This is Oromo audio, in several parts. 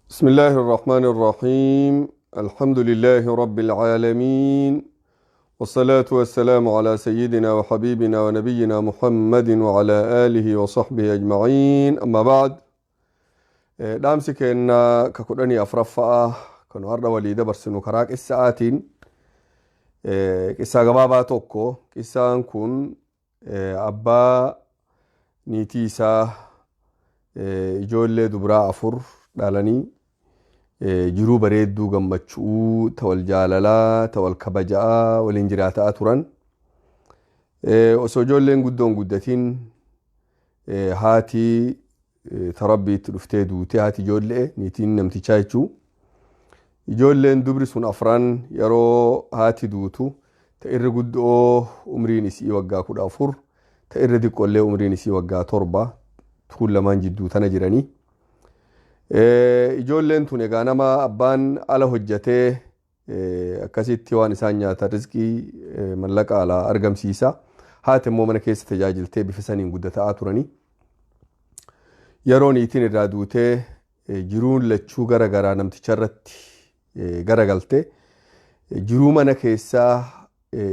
بسم الله الرحمن الرحيم الحمد لله رب العالمين والصلاة والسلام على سيدنا وحبيبنا ونبينا محمد وعلى آله وصحبه أجمعين أما بعد دامسي كأننا كقراني أفرفاء كانوا أرد وليدة برسنو كراك قissaatiin qissaa gabaabaa tokko qissaan kun abbaa niitii isaa ijoollee dubraa 4 dhalanii jiruu bareedduu gammachuu tawal jaalalaa tawal kabajaa waliin jiraataa turan osoo ijoolleen guddoon guddatiin haati tarabbiitti dhuftee duute haati ijoollee niitiin namtichaa jechuu ijoolleen dubri sun 4 yeroo haati duutu ta irri guddoo umriin isii waggaa 14 ta irri diqqollee umriin isii waggaa 7 tuun lamaan jidduu tana jiranii ijoolleen tun egaa nama abbaan ala hojjatee akkasitti waan isaan nyaata rizqii mallaqa ala argamsiisa haati immoo mana keessa tajaajiltee bifa saniin guddataa turanii yeroo niitiin irraa duutee jiruun lachuu garagaraa namticha irratti garagalte jiruu mana keessaa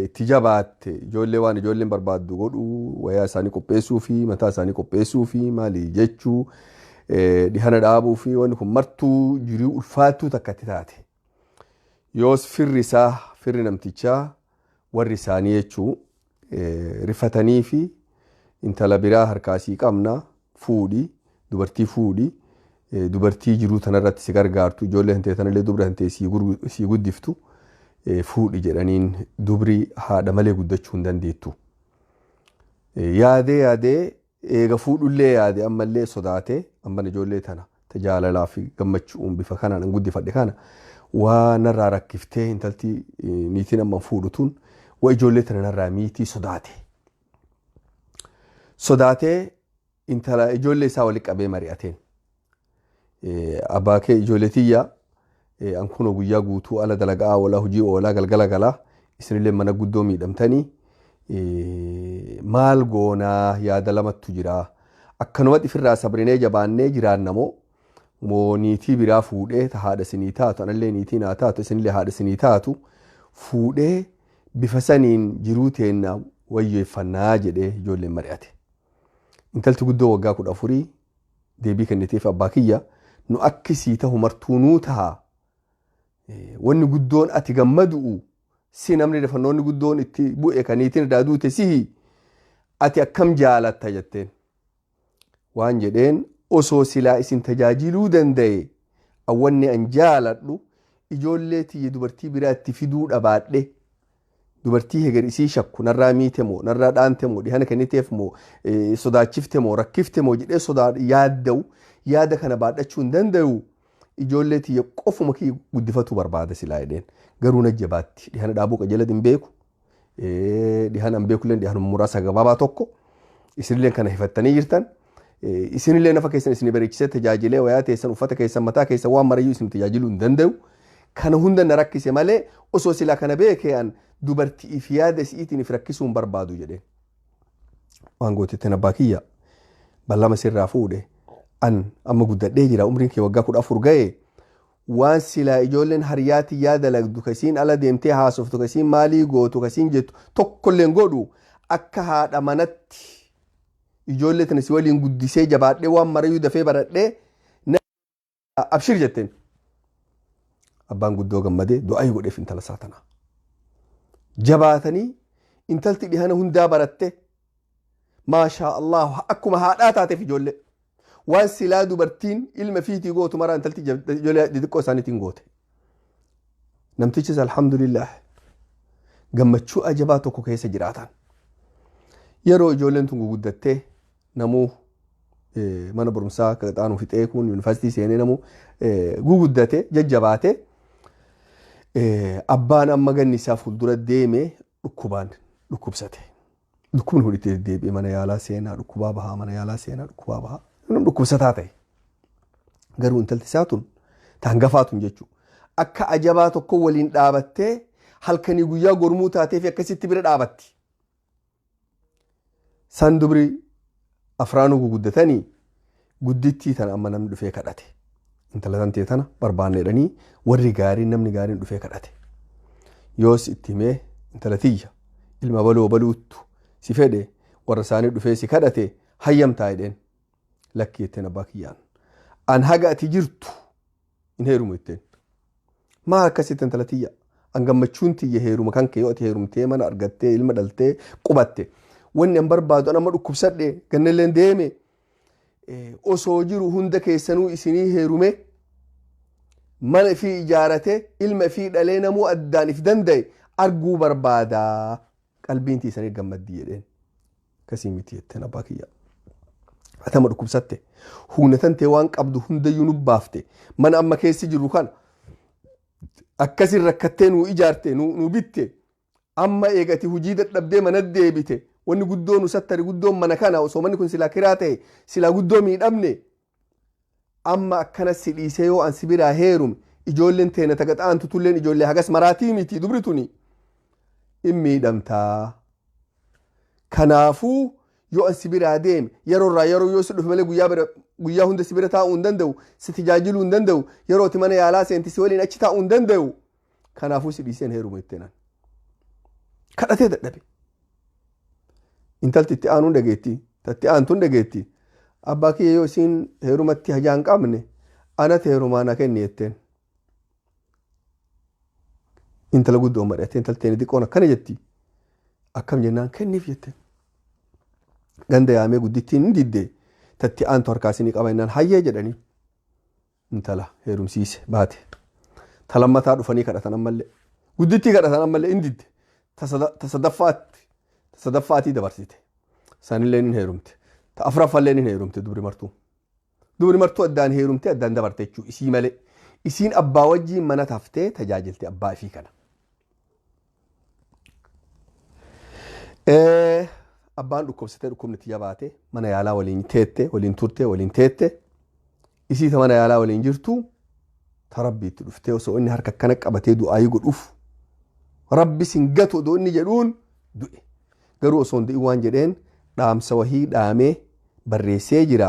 itti jabaatte ijoollee waan ijoolleen barbaaddu godhu wayaa isaanii qopheessuu fi mataa isaanii qopheessuu fi maali jechuu dhihana dhaabuu fi wanni kun martuu jiruu ulfaattuu takkatti taate yoos firri namtichaa warri isaanii jechuu rifatanii fi intala biraa harkaasii qabna fuudhi dubartii jiruu tanarratti si gargaartu ijoollee hantee tanallee dubra hantee si guddiftu fuudhi jedhaniin dubri haadha malee guddachuu hin dandeettu yaadee eega fuudhullee yaade ammallee sodaate amman ijoollee tana tajaalalaa fi gammachuun bifa kanaan guddifadhe kana waan narraa rakkiftee intalti niitiin amma fuudhutuun waa ijoollee tana narraa miitii sodaatee intala ijoollee isaa walitti qabee mari'ateen abbaa kee ijoollee tiyya an kuno guyyaa guutuu ala dalagaa wala hojii oolaa galgala galaa isinillee mana guddoo miidhamtanii maal goonaa yaada lamattu jira akkanumatti ifirraa sabrinee jabaannee jiraannamoo moo niitii biraa fuudhee ta haadha sinii taatu anallee niitii naa taatu isinillee haadha sinii taatu fuudhee bifa saniin jiruu teenna wayyeeffannaa jedhee ijoolleen mari'ate intalti guddoo waggaa 14 deebii kenniteef abbaa kiyya nu akkisii ta'u martuunuu ta'a wanni guddoon ati gammadu'u si namni dafannoonni guddoon itti bu'e kaniitiin irraa duute sihi ati akkam jaalatta jetteen waan jedheen osoo silaa isin tajaajiluu danda'e awwanni an jaaladhu ijoollee tiyya dubartii biraatti fiduu dhabaadhe dubartii heger isii shakku narraa miite moo narraa dhaante moo dhihana kenniteef moo sodaachifte moo rakkifte moo jedhee yaadda'u yaada kana baadhachuu hin danda'u ijoollee tiyya qofuma kii guddifatu barbaada silaa jedheen garuu najjabaatti dhihana dhaabuu qajeela hin beeku dhihana hin beekullee dhihana muraasa gabaabaa tokko isinillee kana hifattanii jirtan isinillee nafa keessan isin bareechisee tajaajilee wayaa teessan uffata keessan mataa keessan waan marayyuu isin tajaajiluu hin danda'u kana hunda na rakkise malee osoo silaa kana beekee an dubartii fi yaada isiitiin if rakkisuu hin barbaadu jedheen waan gootetten abbaa kiyya ballama sirraa fuudhe an amma guddadhee jira umriin kee waggaa 14 ga'e waan silaa ijoolleen hariyaatii yaada lagdu kasiin ala deemtee haasoftu kasiin maalii gootu kasiin jettu tokkolleen godhu akka haadha manatti ijoollee tana si waliin guddisee jabaadhee waan marayyuu dafee baradhee abshir jetteen abbaan guddoo gammadee du'aa godheef intala isaa tana jabaatanii intalti dhihana hundaa baratte maashaa Allah akkuma haadhaa taateef ijoollee waan silaa dubartiin ilma fiitii gootu maraa intalti ijoollee xixiqqoo isaaniitiin goote namtichis alhamdulillah gammachuu ajabaa tokko keessa jiraatan yeroo ijoolleen tun guguddattee namuu mana barumsaa qaxaanuu fixee kun yuunivarsiitii seenee namuu guguddate jajjabaate abbaan amma ganni isaa fuuldura deemee dhukkubsate dhukkubni hudhitee deebi'ee mana yaalaa seenaa dhukkubaa bahaa mana yaalaa seenaa dhukkubaa bahaa dhukkubsataa ta'e garuu intalti isaa tun taangafaatun jechuu akka ajabaa tokko waliin dhaabattee halkanii guyyaa gormuu taateef akkasitti bira dhaabatti san dubri afraanuu guguddatanii guddittii tana amma namni dhufee kadhate intala tantee tana barbaanneedhanii warri gaariin namni gaariin dhufee kadhate yoos itti himee intala tiyya ilma baloo baluuttu si fedhe warra isaanii dhufee si kadhate hayyamtaa jedheen lakkii jetteen abbaa kiyyaan an haga ati jirtu in heerumu jetteen maal akkasitti intala tiyya an gammachuun tiyya heeruma kan kee yoo ati heerumtee mana argattee ilma dhaltee qubatte wanni an barbaadu an amma dhukkubsadhe gannalleen deeme osoo jiru hunda keessanuu isinii heerume mana fi ijaarate ilma fi dhalee namuu addaan if danda'e arguu barbaadaa qalbiin tiisanii gammaddii jedheen kasii miti jetteen abbaa kiyya atama dhukkubsatte humnatan tee waan qabdu hundayyuu nu baafte mana amma keessi jiru kana akkasin rakkattee nuu ijaarte nuu bitte amma eegati hujii dadhabdee mana deebite wanni guddoo nu sattari guddoon mana kana osoo manni kun silaa kiraa ta'e silaa guddoo miidhamne amma akkana si dhiisee yoo an si biraa heerume ijoolleen teena tagaxaantu tulleen ijoollee hagas maraatii miti dubri tuni in miidhamtaa kanaafuu yoo an si biraa deeme yeroorraa yeroo yoo si dhufe malee guyyaa hunda si bira taa'uu hin danda'u si tajaajiluu hin danda'u yerooti mana yaalaa seenti si waliin achi taa'uu hin danda'u kanaafuu si dhiiseen heerume jetteenan kadhatee dadhabe intalti itti aanuun dhageetti tatti aantuun dhageetti abbaa kiyya yoo isiin heerumatti hajaa hin qabne anatti heerumaa na kenni jetteen intala guddoo madhate intalteen xiqqoon akkana jetti akkam jennaan kenniif jetteen ganda yaamee guddittiin hin didde tatti aantu harkaasinii qaba jennaan hayyee jedhanii intala heerumsiise baate talammataa dhufanii kadhatan ammallee guddittii kadhatan ammallee hin didde tasadaffaatii dabarsite sanillee hin heerumte ta afraffallee hin heerumte dubri martuu addaan heerumte addaan dabarte jechuu isii malee isiin abbaa wajjiin mana taftee tajaajilte abbaa ifii kana abbaan dhukkubsatee dhukkubni itti jabaate mana yaalaa waliin teette waliin turte waliin teette isii ta mana yaalaa waliin jirtu ta rabbi itti dhuftee osoo inni harka akkana qabatee du'aayii godhuuf rabbi sin gatu odoo inni jedhuun du'e garuu osoo hin du'in waan jedheen dhaamsa wahii dhaamee barreessee jira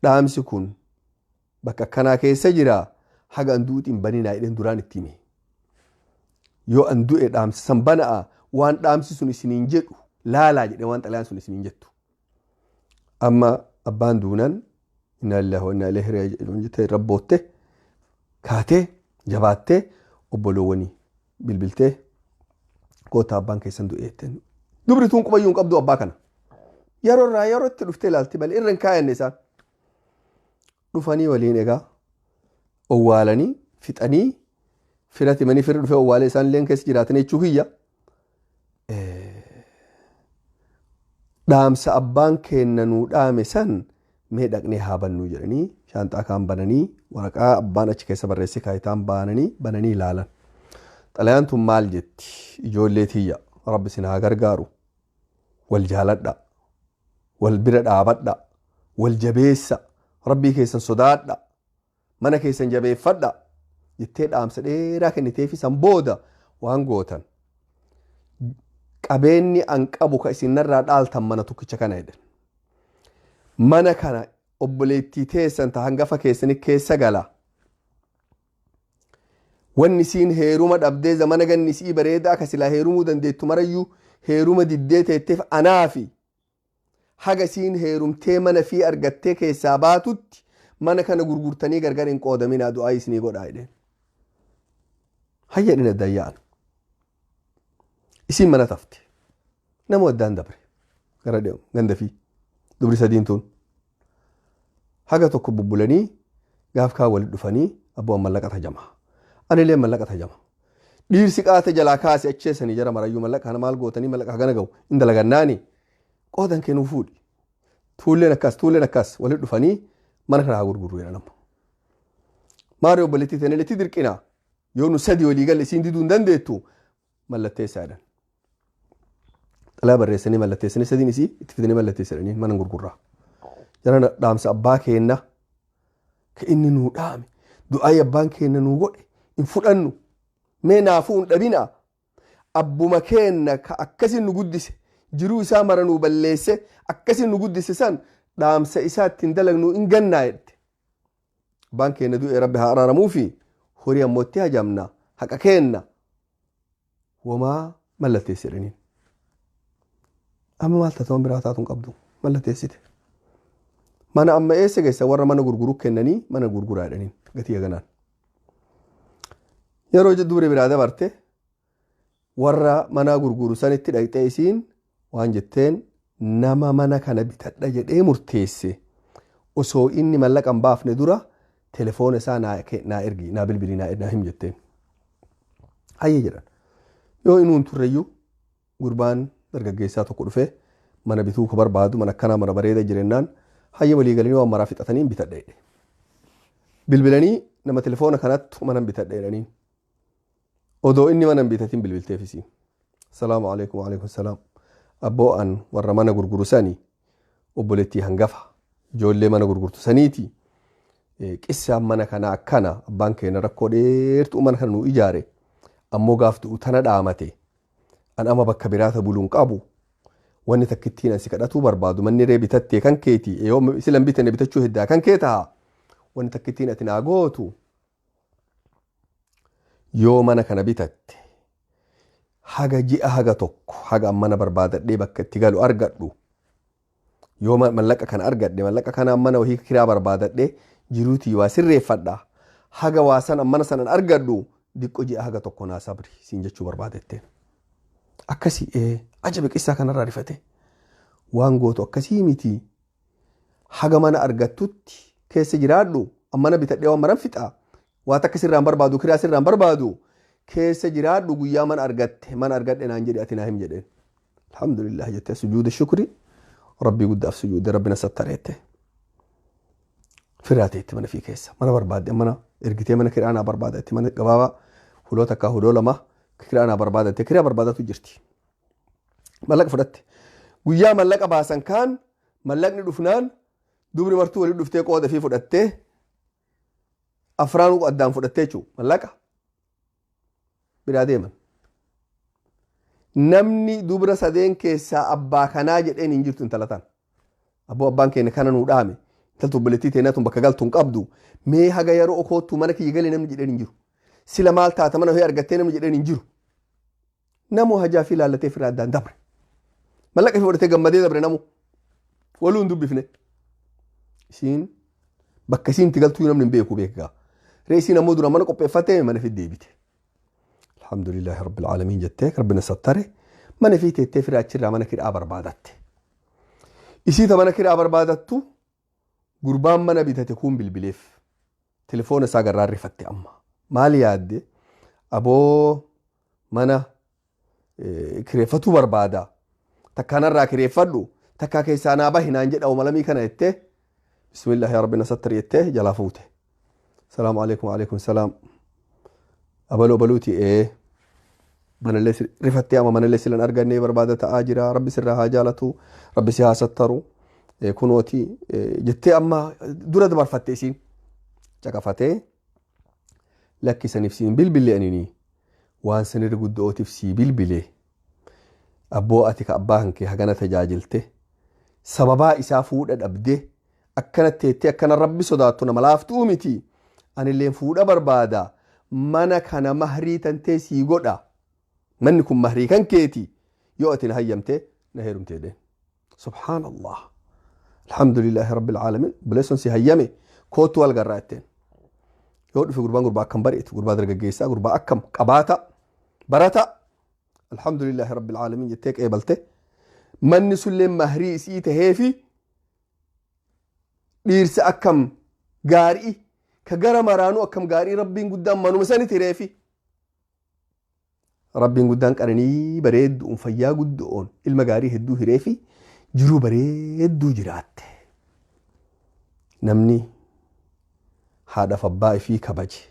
dhaamsi kun bakka akkanaa keessa jira haga an duutiin baninaa jedheen duraan itti hime yoo an du'e dhaamsa san bana'a waan dhaamsi sun isiniin jedhu laalaa jedhe waan xalayaan sun isiniin jettu amma abbaan duunan inna lillahi wa inna ilaihi raaji'uun jettee rabbootte kaatee jabaattee obboloowwanii bilbiltee goota abbaan keessan du'e jetteen dubri tuun qubayyuun qabdu abbaa kana yeroorraa yerootti dhuftee ilaalti malee irra hin kaayanne isaan dhufanii waliin egaa owwaalanii fixanii firati manii firri dhufee owwaalee isaan illee keessa jiraatan jechuu hiyya dhaamsa abbaan keenna nuu dhaame san mee dhaqnee haa bannuu jedhanii shaanxaa kaan bananii waraqaa abbaan achi keessa barreesse kaayitaan bananii ilaalan xalayaan tun maal jetti ijoollee tiyya rabbi sin haa gargaaru wal jaaladha wal bira dhaabadha wal jabeessa rabbii keessan sodaadha mana keessan jabeeffadha jettee dhaamsa dheeraa kenniteefi san booda waan gootan qabeenyi an qabu ka isinarraa dhaaltan mana tokkicha kana jedhan mana kana obboleettii teessan ta hangafa keessanii keessa gala wanni isiin heeruma dhabdee zamana ganni isii bareedaa ka silaa heerumuu dandeettu marayyuu heeruma diddee teetteef anaafi haga isiin heerumtee mana fi argattee keessaa baatutti mana kana gurgurtanii gargar hin qoodaminaa du'aa isinii godhaa jedheen hayya dhina dayyaan isiin mana tafte nama addaan dabre gara ganda fi dubri sadiin tun haga tokko bubbulanii gaaf kaa walit dhufanii abbu'an mallaqa tajama anillee mallaqa tajama dhiirsi qaata jalaa kaase acheessanii jara marayyuu mallaqa kana maal gootanii mallaqa hagana ga'u in dalagannaani qoodan kennuu fuudhi tuulleen akkas walit dhufanii mana kana haa gurgurru jedhan amma maarii obboleettii teeneleetti dirqinaa yoo nu sadii walii galle isiin diduu hin dandeettu mallatteessaa jedhan xalaa barreessanii mallatteessanii sadiin isii itti fidanii mallatteessadhanii mana gurgurraa jara dhaamsa abbaa keenna ka inni nuu dhaame du'aayi abbaan keenna nuu godhe hin fudhannu mee naafuu hin dhabina abbuma keenna ka akkasin nu guddise jiruu isaa mara nuu balleesse akkasin nu guddise san dhaamsa isaattiin dalagnu in gannaa jedhe abbaan keenya du'e rabbi haa araaramuu fi horii ammoo itti hajamna haqa keenna wamaa mallatteessi jedhaniin amma maal ta'uun biraa taatuun qabdu mallatteessite mana amma eessa geessa warra mana gurguruu kennanii mana gurguraa jedhaniin gatii haganaan yeroo Dubre biraa dabarte warra mana gurguru sanitti dhaqxee isiin waan jetteen nama mana kana bitadha jedhee murteesse osoo inni mallaqa hin baafne dura telefoona isaa naa ergi naa bilbilii naa him jetteen hayyee jedhan yoo inuun turreyyuu gurbaan dargaggeessaa tokko dhufee mana bituu ko barbaadu mana akkanaa mana bareeda jirennaan hayyee walii galanii waan maraa fixatanii bitadha jedhe bilbilanii nama telefoona kanattu mana bitadha jedhaniin odoo inni mana bitatiin bilbilteef isiin salaamu alaikum wa alaikum salaam abboo an warra mana gurguru sanii obboleettii hangafa ijoollee mana gurgurtu saniiti qissaan mana kana akkana abbaan keenya rakkoo dheertuu mana kana nu ijaare ammoo gaaftu tana dhaamate an ama bakka biraata buluun qabu wanni takkittiin ansi kadhatuu barbaadu manni ree bitattee kan keeti yoo silan bitane bitachuu heddaa kan kee ta'a wanni takkittiin ati naa gootu yoo mana kana bitatte haga ji'a haga tokko haga mana barbaadadhee bakka itti galu argadhu yoo mallaqa kana argadhe mallaqa kana mana wahii kiraa barbaadadhee jiruutii waa sirreeffadha haga waasan mana sanan argadhu diqqo ji'a haga tokko naa sabri siin jechuu barbaadetteen akkasii ajabe qissaa kanarraa rifate waan gootu akkasii miti haga mana argattutti keessa jiraadhu mana bitadhee waan maran fixaa waa takka sirraan barbaadu kiraa sirraan barbaadu keessa jiraadhu guyyaa mana argadhe naan jedhe ati naa him jedheen alhamdulillah jettee sujuuda shukri rabbii guddaaf sujuude rabbina sattareette firaateetti mana fi keessa mana barbaadde mana ergitee mana kiraa naa barbaadatte mana gabaabaa huloo takkaa huloo lama kiraa naa barbaadatte kiraa barbaadatu jirti mallaqa fudhatte guyyaa mallaqa baasan kaan mallaqni dhufnaan dubri martuu walii dhuftee qooda fi fudhattee afraanuu addaan fudhattee jechuun mallaqa biraa deeman namni dubra sadeen keessaa abbaa kanaa jedheen hin jirtu intalataan abboo abbaan keenya kana nuu dhaame intaltu obboleettii teenyatuun bakka galtuun qabdu mee haga yeroo okoottuu mana kiyya galee namni jedheen hin jiru sila maal taata mana ho'i argattee namni jedheen hin jiru namoo hajaa fi laallatee firaa addaan dabre mallaqa fi fudhatee gammadee dabre namu waluun dubbifne isiin bakka isiin itti galtuu namni hin beeku beekaa reesiin ammoo dura mana qopheeffatee mana fi deebite alhamdulillahi rabbil aalamiin jettee rabbina sattare mana fi teettee firaa achirraa mana kiraa barbaadatte isiita mana kiraa barbaadattu gurbaan mana bitate kun bilbileef telefoona isaa garraan rifatte amma maal yaadde aboo mana kireeffatuu barbaada takkaanarraa kireeffadhu takkaa keessaa naa bahi naan jedha malamii kana jettee bismillahi ya rabbina sattare jettee jalaa fuute salaamu alaikum wa alaikum salaam abaloo baluuti manallee rifattee ama manallee silan argannee barbaada ta'aa jira rabbi sirraa haa jaalatu rabbi si haa sattaru kunooti jettee amma dura dabarfatte isiin caqafatee lakkisaniif siin bilbille anini waan sanirra guddootiif sii bilbile abboo ati ka abbaa hankee hagana tajaajilte sababaa isaa fuudha dhabde akkanatti jettee akkana rabbi sodaattu nama laaftuu miti anilleen fuudha barbaada mana kana mahrii tantee sii godha manni kun mahrii kan keeti yoo ati na hayyamte na heerumtee deen subhaanallah alhamdulillahi rabbil aalamiin buleesson si hayyame kootu wal garraa jetteen yoo dhufe gurbaa akkam bareetu gurbaa dargaggeessaa gurbaa akkam qabaata barata alhamdulillahi rabbil aalamiin jettee qeebalte manni sulleen mahrii isii taheefi dhiirsa akkam gaarii ka gara maraanuu akkam gaarii rabbiin guddaan manuma saniti reefi rabbiin guddaan qaranii bareedduun fayyaa guddoon ilma gaarii hedduu hireefi jiruu bareedduu jiraatte namni haadhaaf abbaa ifii kabaje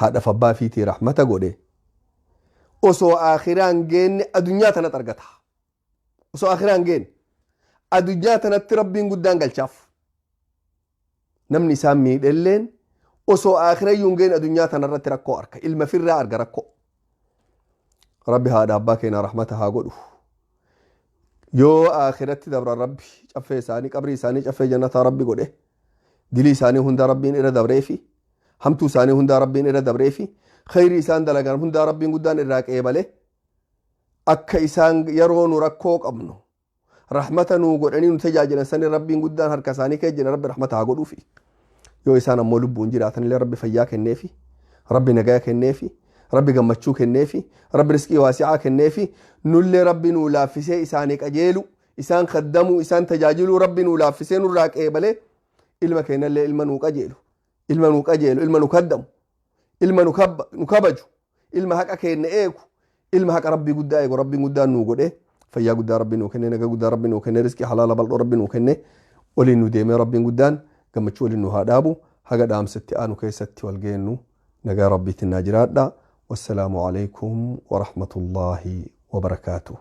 haadhaaf abbaa ifiitii rahmata godhe osoo akhiraan geenne adunyaa tanatti argata osoo akhiraan geenne adunyaa tanatti rabbiin guddaan galchaaf namni isaan miidhelleen osoo akhirayyuun geenne adunyaa tanarratti rakkoo arka ilma firraa arga rakkoo rabbi haadha abbaa keenya rahmata haa godhu yoo akhiratti dabra rabbi caffee isaanii qabrii isaanii caffee jannataa rabbi godhe dilii isaanii hunda rabbiin irra dabreefi hamtuu isaanii hunda rabbiin irra dabreefi khayrii isaan dalagan hunda rabbiin guddaan irraa qeebale akka isaan yeroo nu rakkoo qabnu rahmata nu godhanii nu tajaajilan sani rabbiin guddaan harka isaanii kee jira rabbi rahmata haa godhuufi yoo isaan ammoo lubbuun jiraatan illee rabbi fayyaa kenneefi rabbi nagaa kenneefi rabbi gammachuu kenneefi rabbi rizqii waasi'aa kenneefi nullee rabbi nu laaffisee isaanii qajeelu isaan khaddamu isaan tajaajilu rabbi nu laaffisee nurraa qeebale ilma keenyallee ilma nu qajeelu ilma nu kaddamu ilma nu kabaju ilma haqa keenya eegu ilma haqa rabbii guddaa eegu rabbiin guddaan nu godhe fayyaa guddaa rabbi nu kenne nagaa guddaa rabbi nu kenne rizqii halaala bal'oo rabbi nu kenne waliin nu deemee rabbiin guddaan gammachuu waliin nu haa dhaabu haga dhaamsatti aanu keessatti wal geennu nagaa rabbiitiin naa jiraadha والسلام عليكم ورحمة الله وبركاته